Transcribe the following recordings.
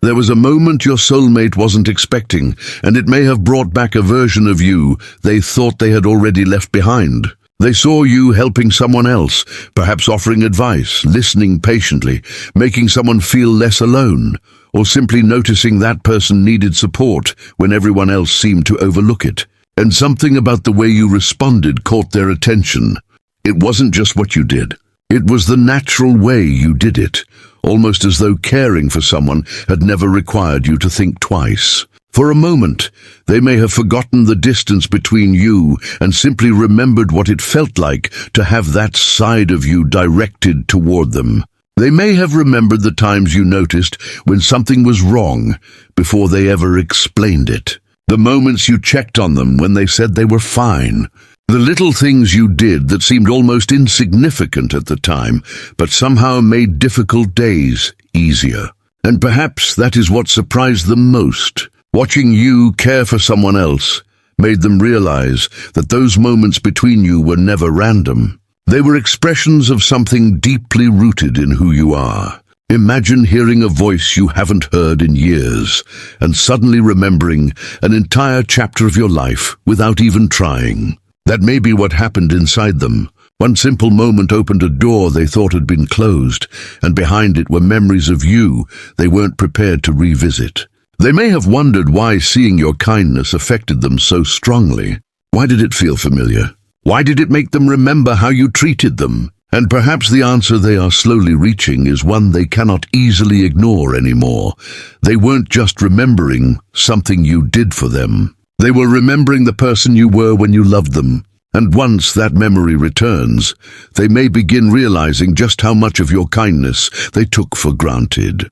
There was a moment your soulmate wasn't expecting, and it may have brought back a version of you they thought they had already left behind. They saw you helping someone else, perhaps offering advice, listening patiently, making someone feel less alone, or simply noticing that person needed support when everyone else seemed to overlook it. And something about the way you responded caught their attention. It wasn't just what you did. It was the natural way you did it, almost as though caring for someone had never required you to think twice. For a moment, they may have forgotten the distance between you and simply remembered what it felt like to have that side of you directed toward them. They may have remembered the times you noticed when something was wrong before they ever explained it. The moments you checked on them when they said they were fine. The little things you did that seemed almost insignificant at the time, but somehow made difficult days easier. And perhaps that is what surprised them most. Watching you care for someone else made them realize that those moments between you were never random. They were expressions of something deeply rooted in who you are. Imagine hearing a voice you haven't heard in years and suddenly remembering an entire chapter of your life without even trying. That may be what happened inside them. One simple moment opened a door they thought had been closed, and behind it were memories of you they weren't prepared to revisit. They may have wondered why seeing your kindness affected them so strongly. Why did it feel familiar? Why did it make them remember how you treated them? And perhaps the answer they are slowly reaching is one they cannot easily ignore anymore. They weren't just remembering something you did for them. They were remembering the person you were when you loved them. And once that memory returns, they may begin realizing just how much of your kindness they took for granted.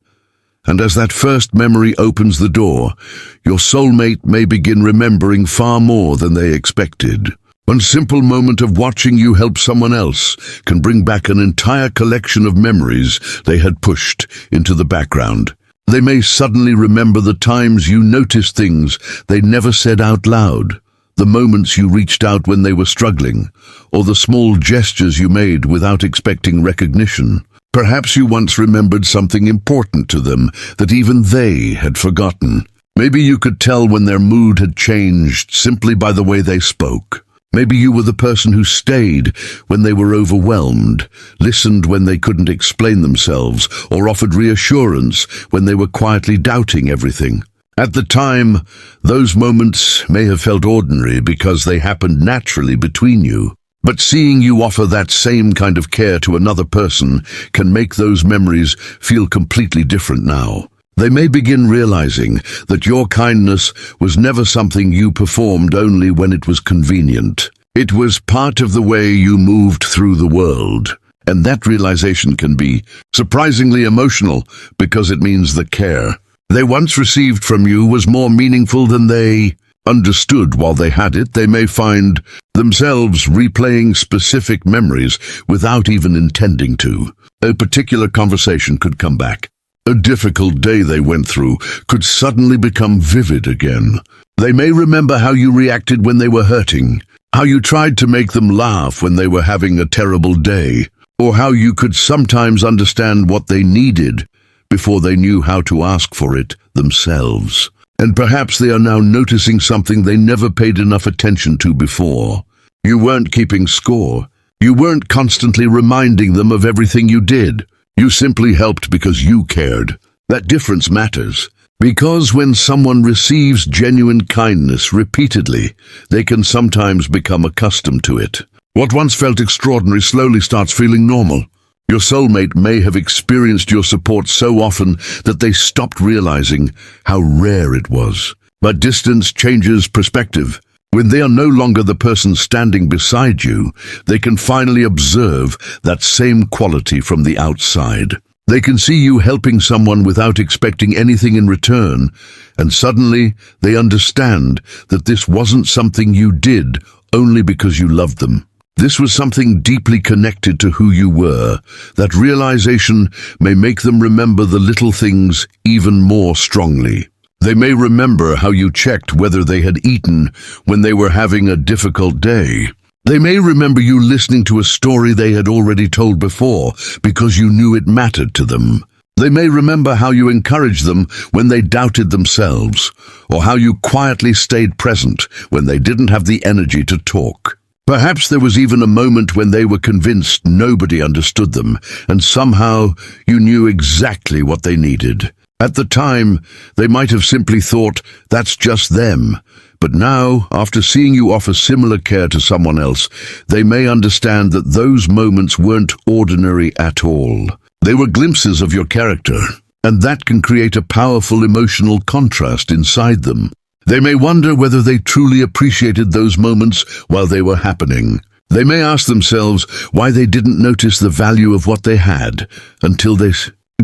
And as that first memory opens the door, your soulmate may begin remembering far more than they expected. One simple moment of watching you help someone else can bring back an entire collection of memories they had pushed into the background. They may suddenly remember the times you noticed things they never said out loud, the moments you reached out when they were struggling, or the small gestures you made without expecting recognition. Perhaps you once remembered something important to them that even they had forgotten. Maybe you could tell when their mood had changed simply by the way they spoke. Maybe you were the person who stayed when they were overwhelmed, listened when they couldn't explain themselves, or offered reassurance when they were quietly doubting everything. At the time, those moments may have felt ordinary because they happened naturally between you. But seeing you offer that same kind of care to another person can make those memories feel completely different now. They may begin realizing that your kindness was never something you performed only when it was convenient. It was part of the way you moved through the world. And that realization can be surprisingly emotional because it means the care they once received from you was more meaningful than they understood while they had it. They may find themselves replaying specific memories without even intending to. A particular conversation could come back. A difficult day they went through could suddenly become vivid again. They may remember how you reacted when they were hurting, how you tried to make them laugh when they were having a terrible day, or how you could sometimes understand what they needed before they knew how to ask for it themselves. And perhaps they are now noticing something they never paid enough attention to before. You weren't keeping score. You weren't constantly reminding them of everything you did. You simply helped because you cared. That difference matters. Because when someone receives genuine kindness repeatedly, they can sometimes become accustomed to it. What once felt extraordinary slowly starts feeling normal. Your soulmate may have experienced your support so often that they stopped realizing how rare it was. But distance changes perspective. When they are no longer the person standing beside you, they can finally observe that same quality from the outside. They can see you helping someone without expecting anything in return, and suddenly they understand that this wasn't something you did only because you loved them. This was something deeply connected to who you were. That realization may make them remember the little things even more strongly. They may remember how you checked whether they had eaten when they were having a difficult day. They may remember you listening to a story they had already told before because you knew it mattered to them. They may remember how you encouraged them when they doubted themselves, or how you quietly stayed present when they didn't have the energy to talk. Perhaps there was even a moment when they were convinced nobody understood them, and somehow you knew exactly what they needed. At the time, they might have simply thought, that's just them. But now, after seeing you offer similar care to someone else, they may understand that those moments weren't ordinary at all. They were glimpses of your character, and that can create a powerful emotional contrast inside them. They may wonder whether they truly appreciated those moments while they were happening. They may ask themselves why they didn't notice the value of what they had until they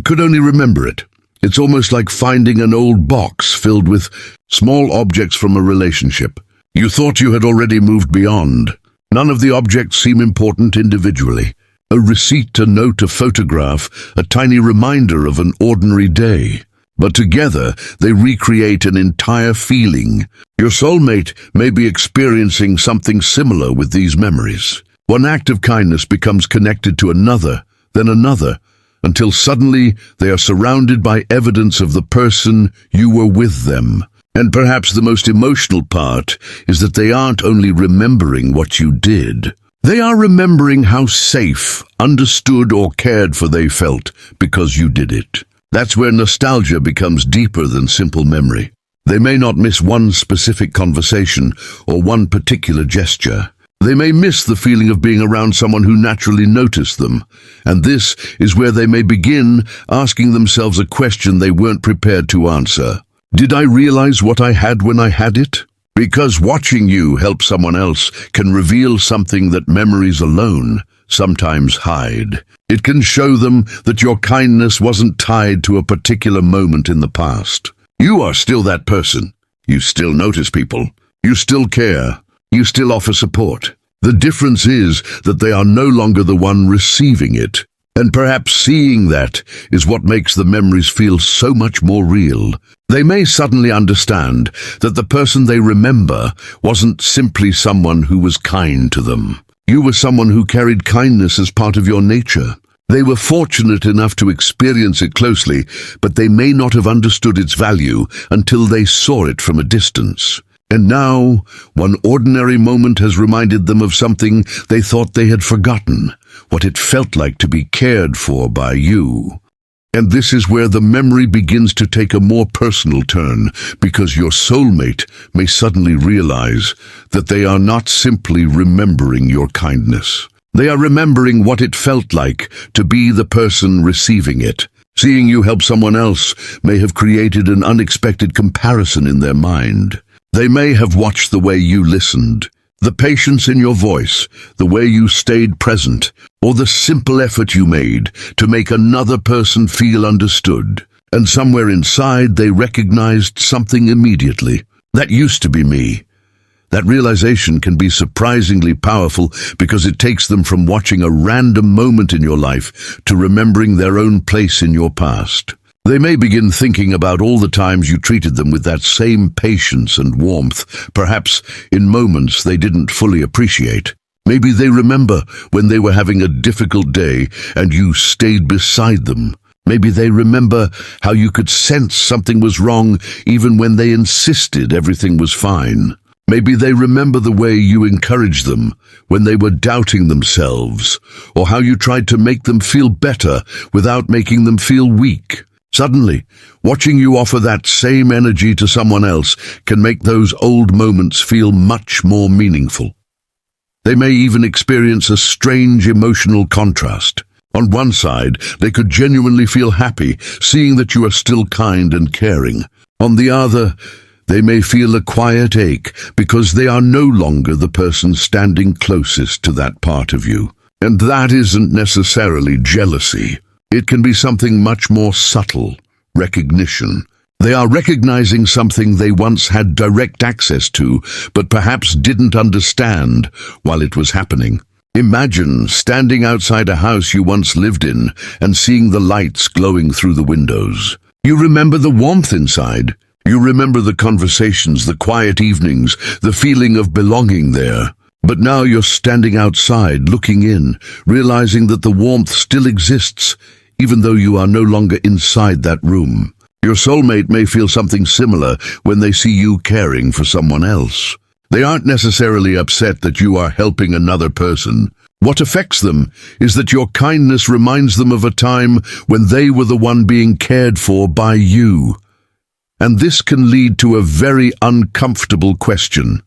could only remember it. It's almost like finding an old box filled with small objects from a relationship. You thought you had already moved beyond. None of the objects seem important individually. A receipt, a note, a photograph, a tiny reminder of an ordinary day. But together, they recreate an entire feeling. Your soulmate may be experiencing something similar with these memories. One act of kindness becomes connected to another, then another, until suddenly they are surrounded by evidence of the person you were with them. And perhaps the most emotional part is that they aren't only remembering what you did. They are remembering how safe, understood, or cared for they felt because you did it. That's where nostalgia becomes deeper than simple memory. They may not miss one specific conversation or one particular gesture. They may miss the feeling of being around someone who naturally noticed them. And this is where they may begin asking themselves a question they weren't prepared to answer. Did I realize what I had when I had it? Because watching you help someone else can reveal something that memories alone sometimes hide. It can show them that your kindness wasn't tied to a particular moment in the past. You are still that person. You still notice people. You still care. You still offer support. The difference is that they are no longer the one receiving it. And perhaps seeing that is what makes the memories feel so much more real. They may suddenly understand that the person they remember wasn't simply someone who was kind to them. You were someone who carried kindness as part of your nature. They were fortunate enough to experience it closely, but they may not have understood its value until they saw it from a distance. And now, one ordinary moment has reminded them of something they thought they had forgotten, what it felt like to be cared for by you. And this is where the memory begins to take a more personal turn, because your soulmate may suddenly realize that they are not simply remembering your kindness. They are remembering what it felt like to be the person receiving it. Seeing you help someone else may have created an unexpected comparison in their mind. They may have watched the way you listened, the patience in your voice, the way you stayed present, or the simple effort you made to make another person feel understood. And somewhere inside they recognized something immediately. That used to be me. That realization can be surprisingly powerful because it takes them from watching a random moment in your life to remembering their own place in your past. They may begin thinking about all the times you treated them with that same patience and warmth, perhaps in moments they didn't fully appreciate. Maybe they remember when they were having a difficult day and you stayed beside them. Maybe they remember how you could sense something was wrong even when they insisted everything was fine. Maybe they remember the way you encouraged them when they were doubting themselves, or how you tried to make them feel better without making them feel weak. Suddenly, watching you offer that same energy to someone else can make those old moments feel much more meaningful. They may even experience a strange emotional contrast. On one side, they could genuinely feel happy, seeing that you are still kind and caring. On the other, they may feel a quiet ache because they are no longer the person standing closest to that part of you. And that isn't necessarily jealousy. It can be something much more subtle, recognition. They are recognizing something they once had direct access to, but perhaps didn't understand while it was happening. Imagine standing outside a house you once lived in and seeing the lights glowing through the windows. You remember the warmth inside. You remember the conversations, the quiet evenings, the feeling of belonging there. But now you're standing outside, looking in, realizing that the warmth still exists, even though you are no longer inside that room. Your soulmate may feel something similar when they see you caring for someone else. They aren't necessarily upset that you are helping another person. What affects them is that your kindness reminds them of a time when they were the one being cared for by you. And this can lead to a very uncomfortable question.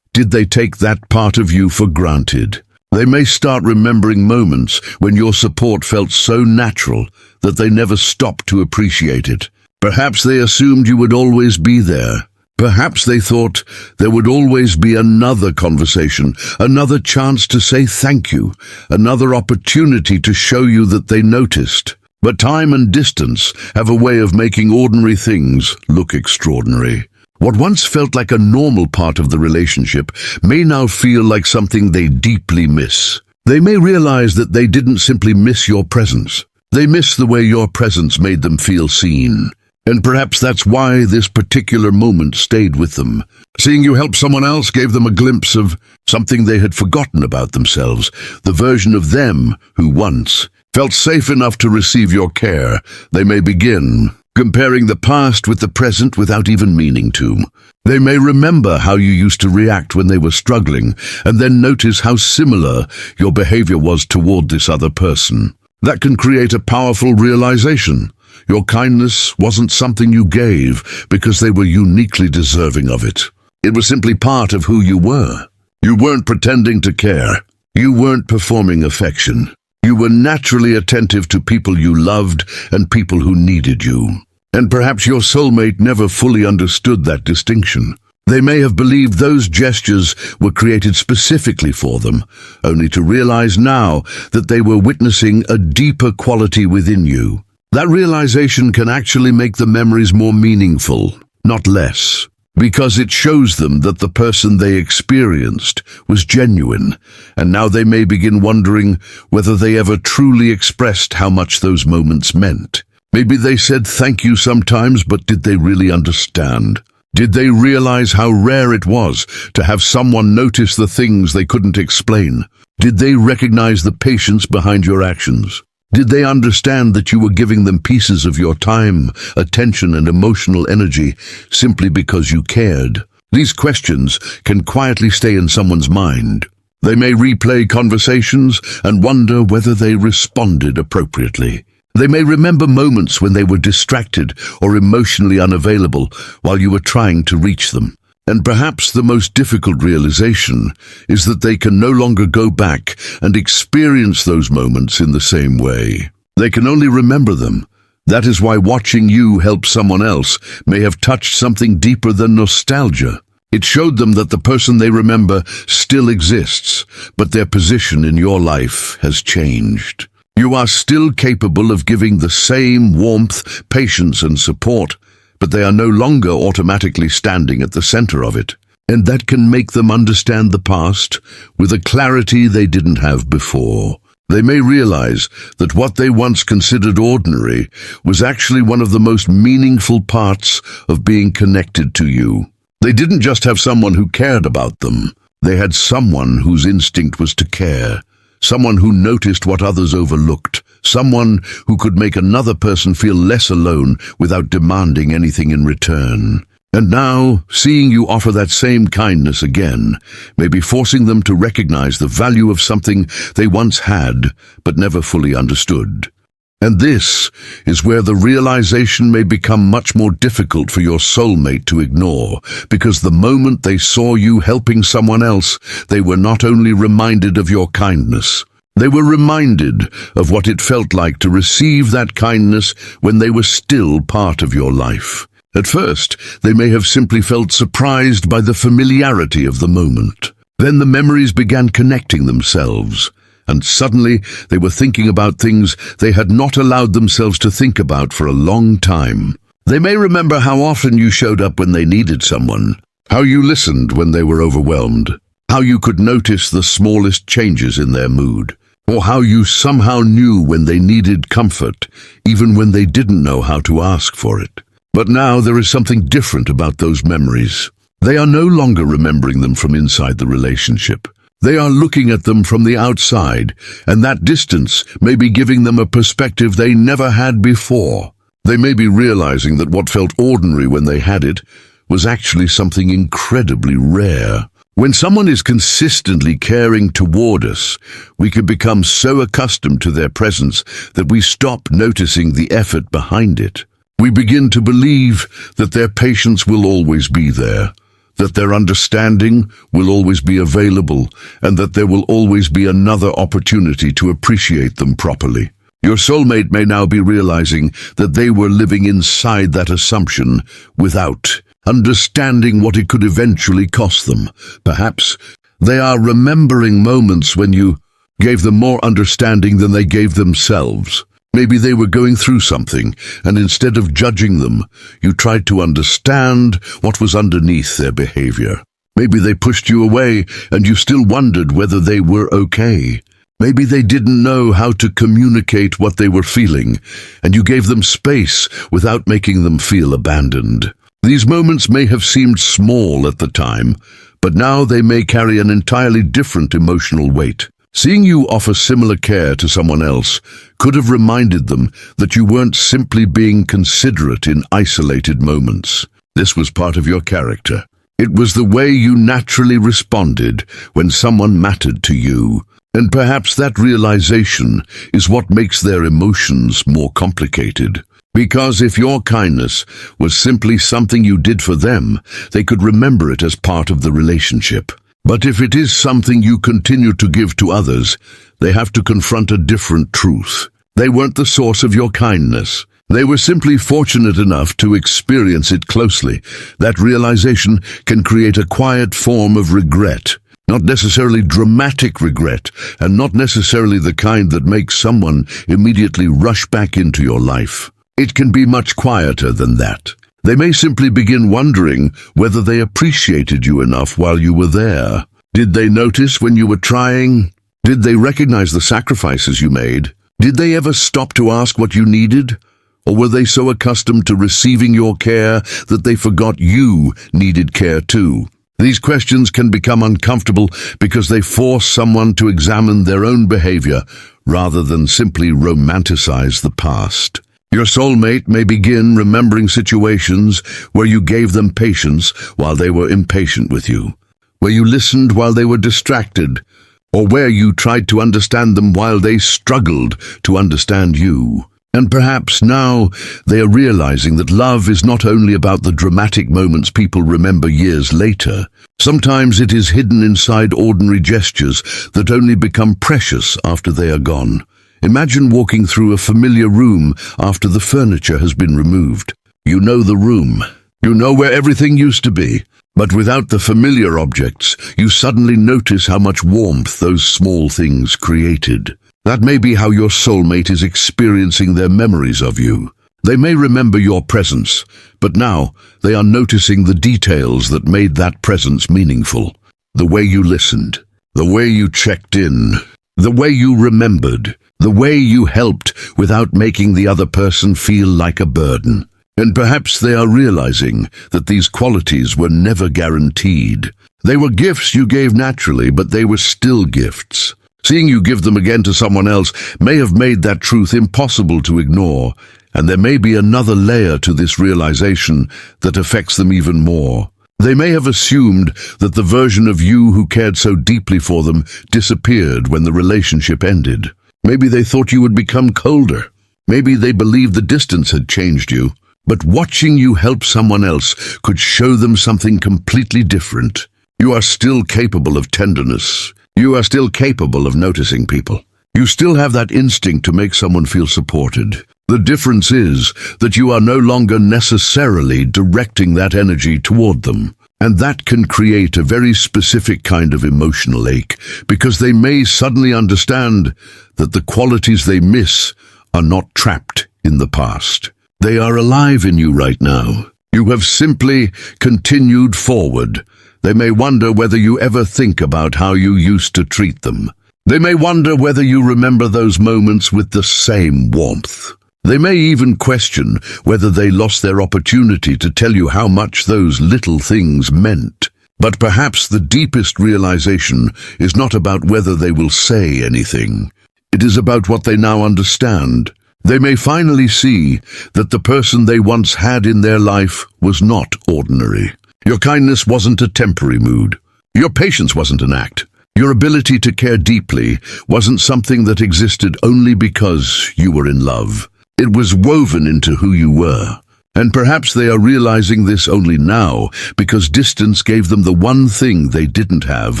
Did they take that part of you for granted? They may start remembering moments when your support felt so natural that they never stopped to appreciate it. Perhaps they assumed you would always be there. Perhaps they thought there would always be another conversation, another chance to say thank you, another opportunity to show you that they noticed. But time and distance have a way of making ordinary things look extraordinary. What once felt like a normal part of the relationship may now feel like something they deeply miss. They may realize that they didn't simply miss your presence. They miss the way your presence made them feel seen. And perhaps that's why this particular moment stayed with them. Seeing you help someone else gave them a glimpse of something they had forgotten about themselves, the version of them who once felt safe enough to receive your care. They may begin comparing the past with the present without even meaning to. They may remember how you used to react when they were struggling, and then notice how similar your behavior was toward this other person. That can create a powerful realization. Your kindness wasn't something you gave because they were uniquely deserving of it. It was simply part of who you were. You weren't pretending to care. You weren't performing affection. You were naturally attentive to people you loved and people who needed you. And perhaps your soulmate never fully understood that distinction. They may have believed those gestures were created specifically for them, only to realize now that they were witnessing a deeper quality within you. That realization can actually make the memories more meaningful, not less, because it shows them that the person they experienced was genuine, and now they may begin wondering whether they ever truly expressed how much those moments meant. Maybe they said thank you sometimes, but did they really understand? Did they realize how rare it was to have someone notice the things they couldn't explain? Did they recognize the patience behind your actions? Did they understand that you were giving them pieces of your time, attention, and emotional energy simply because you cared? These questions can quietly stay in someone's mind. They may replay conversations and wonder whether they responded appropriately. They may remember moments when they were distracted or emotionally unavailable while you were trying to reach them. And perhaps the most difficult realization is that they can no longer go back and experience those moments in the same way. They can only remember them. That is why watching you help someone else may have touched something deeper than nostalgia. It showed them that the person they remember still exists, but their position in your life has changed. You are still capable of giving the same warmth, patience, and support, but they are no longer automatically standing at the center of it. And that can make them understand the past with a clarity they didn't have before. They may realize that what they once considered ordinary was actually one of the most meaningful parts of being connected to you. They didn't just have someone who cared about them. They had someone whose instinct was to care. Someone who noticed what others overlooked. Someone who could make another person feel less alone without demanding anything in return. And now, seeing you offer that same kindness again may be forcing them to recognize the value of something they once had but never fully understood. And this is where the realization may become much more difficult for your soulmate to ignore, because the moment they saw you helping someone else, they were not only reminded of your kindness, they were reminded of what it felt like to receive that kindness when they were still part of your life. At first, they may have simply felt surprised by the familiarity of the moment. Then the memories began connecting themselves, and suddenly they were thinking about things they had not allowed themselves to think about for a long time. They may remember how often you showed up when they needed someone, how you listened when they were overwhelmed, how you could notice the smallest changes in their mood, or how you somehow knew when they needed comfort, even when they didn't know how to ask for it. But now there is something different about those memories. They are no longer remembering them from inside the relationship. They are looking at them from the outside, and that distance may be giving them a perspective they never had before. They may be realizing that what felt ordinary when they had it was actually something incredibly rare. When someone is consistently caring toward us, we can become so accustomed to their presence that we stop noticing the effort behind it. We begin to believe that their patience will always be there, that their understanding will always be available, and that there will always be another opportunity to appreciate them properly. Your soulmate may now be realizing that they were living inside that assumption without understanding what it could eventually cost them. Perhaps they are remembering moments when you gave them more understanding than they gave themselves. Maybe they were going through something, and instead of judging them, you tried to understand what was underneath their behavior. Maybe they pushed you away, and you still wondered whether they were okay. Maybe they didn't know how to communicate what they were feeling, and you gave them space without making them feel abandoned. These moments may have seemed small at the time, but now they may carry an entirely different emotional weight. Seeing you offer similar care to someone else could have reminded them that you weren't simply being considerate in isolated moments. This was part of your character. It was the way you naturally responded when someone mattered to you. And perhaps that realization is what makes their emotions more complicated. Because if your kindness was simply something you did for them, they could remember it as part of the relationship. But if it is something you continue to give to others, they have to confront a different truth. They weren't the source of your kindness. They were simply fortunate enough to experience it closely. That realization can create a quiet form of regret. Not necessarily dramatic regret, and not necessarily the kind that makes someone immediately rush back into your life. It can be much quieter than that. They may simply begin wondering whether they appreciated you enough while you were there. Did they notice when you were trying? Did they recognize the sacrifices you made? Did they ever stop to ask what you needed? Or were they so accustomed to receiving your care that they forgot you needed care too? These questions can become uncomfortable because they force someone to examine their own behavior rather than simply romanticize the past. Your soulmate may begin remembering situations where you gave them patience while they were impatient with you, where you listened while they were distracted, or where you tried to understand them while they struggled to understand you. And perhaps now they are realizing that love is not only about the dramatic moments people remember years later. Sometimes it is hidden inside ordinary gestures that only become precious after they are gone. Imagine walking through a familiar room after the furniture has been removed. You know the room. You know where everything used to be. But without the familiar objects, you suddenly notice how much warmth those small things created. That may be how your soulmate is experiencing their memories of you. They may remember your presence, but now they are noticing the details that made that presence meaningful. The way you listened, the way you checked in, the way you remembered, the way you helped without making the other person feel like a burden. And perhaps they are realizing that these qualities were never guaranteed. They were gifts you gave naturally, but they were still gifts. Seeing you give them again to someone else may have made that truth impossible to ignore, and there may be another layer to this realization that affects them even more. They may have assumed that the version of you who cared so deeply for them disappeared when the relationship ended. Maybe they thought you would become colder. Maybe they believed the distance had changed you. But watching you help someone else could show them something completely different. You are still capable of tenderness. You are still capable of noticing people. You still have that instinct to make someone feel supported. The difference is that you are no longer necessarily directing that energy toward them. And that can create a very specific kind of emotional ache, because they may suddenly understand that the qualities they miss are not trapped in the past. They are alive in you right now. You have simply continued forward. They may wonder whether you ever think about how you used to treat them. They may wonder whether you remember those moments with the same warmth. They may even question whether they lost their opportunity to tell you how much those little things meant. But perhaps the deepest realization is not about whether they will say anything. It is about what they now understand. They may finally see that the person they once had in their life was not ordinary. Your kindness wasn't a temporary mood. Your patience wasn't an act. Your ability to care deeply wasn't something that existed only because you were in love. It was woven into who you were. And perhaps they are realizing this only now because distance gave them the one thing they didn't have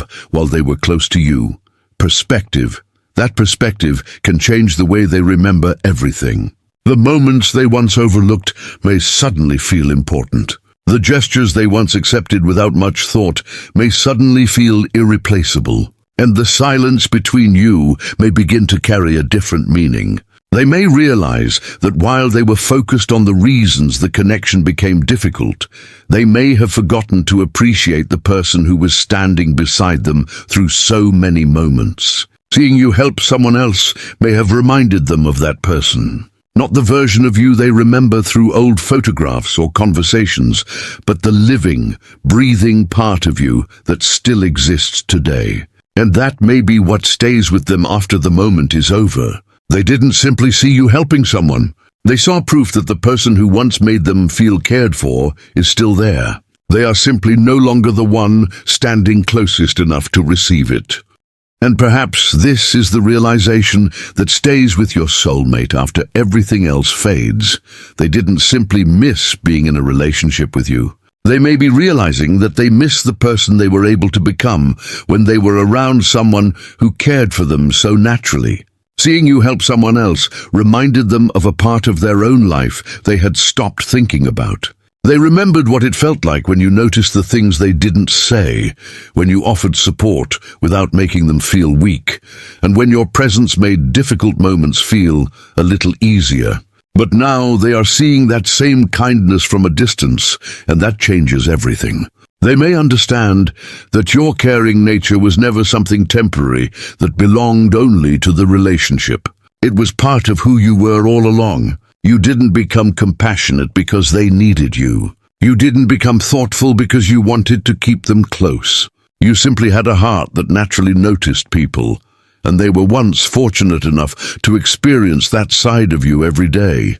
while they were close to you: perspective. That perspective can change the way they remember everything. The moments they once overlooked may suddenly feel important. The gestures they once accepted without much thought may suddenly feel irreplaceable. And the silence between you may begin to carry a different meaning. They may realize that while they were focused on the reasons the connection became difficult, they may have forgotten to appreciate the person who was standing beside them through so many moments. Seeing you help someone else may have reminded them of that person. Not the version of you they remember through old photographs or conversations, but the living, breathing part of you that still exists today. And that may be what stays with them after the moment is over. They didn't simply see you helping someone. They saw proof that the person who once made them feel cared for is still there. They are simply no longer the one standing closest enough to receive it. And perhaps this is the realization that stays with your soulmate after everything else fades. They didn't simply miss being in a relationship with you. They may be realizing that they miss the person they were able to become when they were around someone who cared for them so naturally. Seeing you help someone else reminded them of a part of their own life they had stopped thinking about. They remembered what it felt like when you noticed the things they didn't say, when you offered support without making them feel weak, and when your presence made difficult moments feel a little easier. But now they are seeing that same kindness from a distance, and that changes everything. They may understand that your caring nature was never something temporary that belonged only to the relationship. It was part of who you were all along. You didn't become compassionate because they needed you. You didn't become thoughtful because you wanted to keep them close. You simply had a heart that naturally noticed people, and they were once fortunate enough to experience that side of you every day.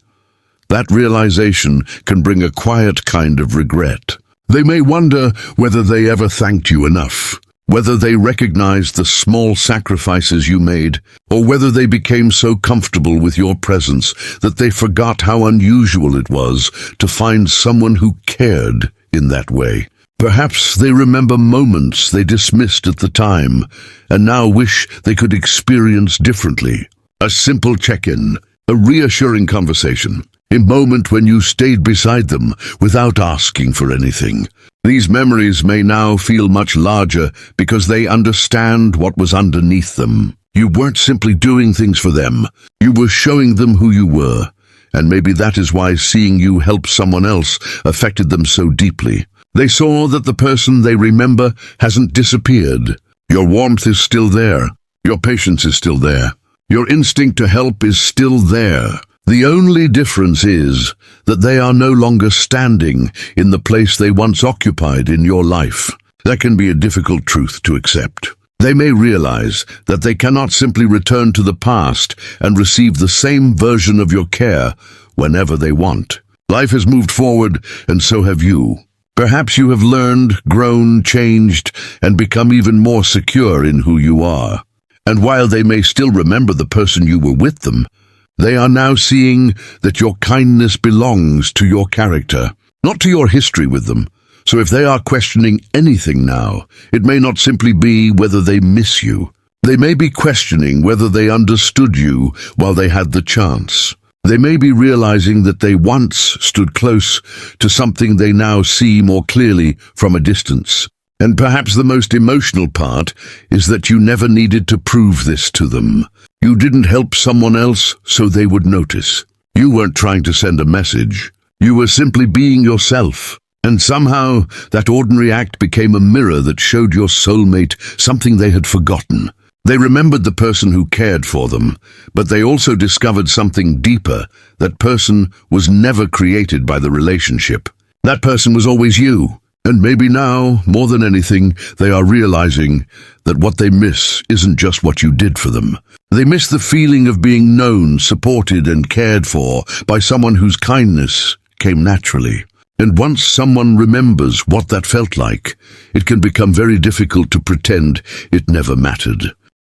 That realization can bring a quiet kind of regret. They may wonder whether they ever thanked you enough, whether they recognized the small sacrifices you made, or whether they became so comfortable with your presence that they forgot how unusual it was to find someone who cared in that way. Perhaps they remember moments they dismissed at the time and now wish they could experience differently. A simple check-in, a reassuring conversation, a moment when you stayed beside them without asking for anything. These memories may now feel much larger because they understand what was underneath them. You weren't simply doing things for them. You were showing them who you were. And maybe that is why seeing you help someone else affected them so deeply. They saw that the person they remember hasn't disappeared. Your warmth is still there. Your patience is still there. Your instinct to help is still there. The only difference is that they are no longer standing in the place they once occupied in your life. That can be a difficult truth to accept. They may realize that they cannot simply return to the past and receive the same version of your care whenever they want. Life has moved forward, and so have you. Perhaps you have learned, grown, changed, and become even more secure in who you are. And while they may still remember the person you were with them, they are now seeing that your kindness belongs to your character, not to your history with them. So if they are questioning anything now, it may not simply be whether they miss you. They may be questioning whether they understood you while they had the chance. They may be realizing that they once stood close to something they now see more clearly from a distance. And perhaps the most emotional part is that you never needed to prove this to them. You didn't help someone else so they would notice. You weren't trying to send a message. You were simply being yourself. And somehow that ordinary act became a mirror that showed your soulmate something they had forgotten. They remembered the person who cared for them, but they also discovered something deeper. That person was never created by the relationship. That person was always you. And maybe now, more than anything, they are realizing that what they miss isn't just what you did for them. They miss the feeling of being known, supported, and cared for by someone whose kindness came naturally. And once someone remembers what that felt like, it can become very difficult to pretend it never mattered.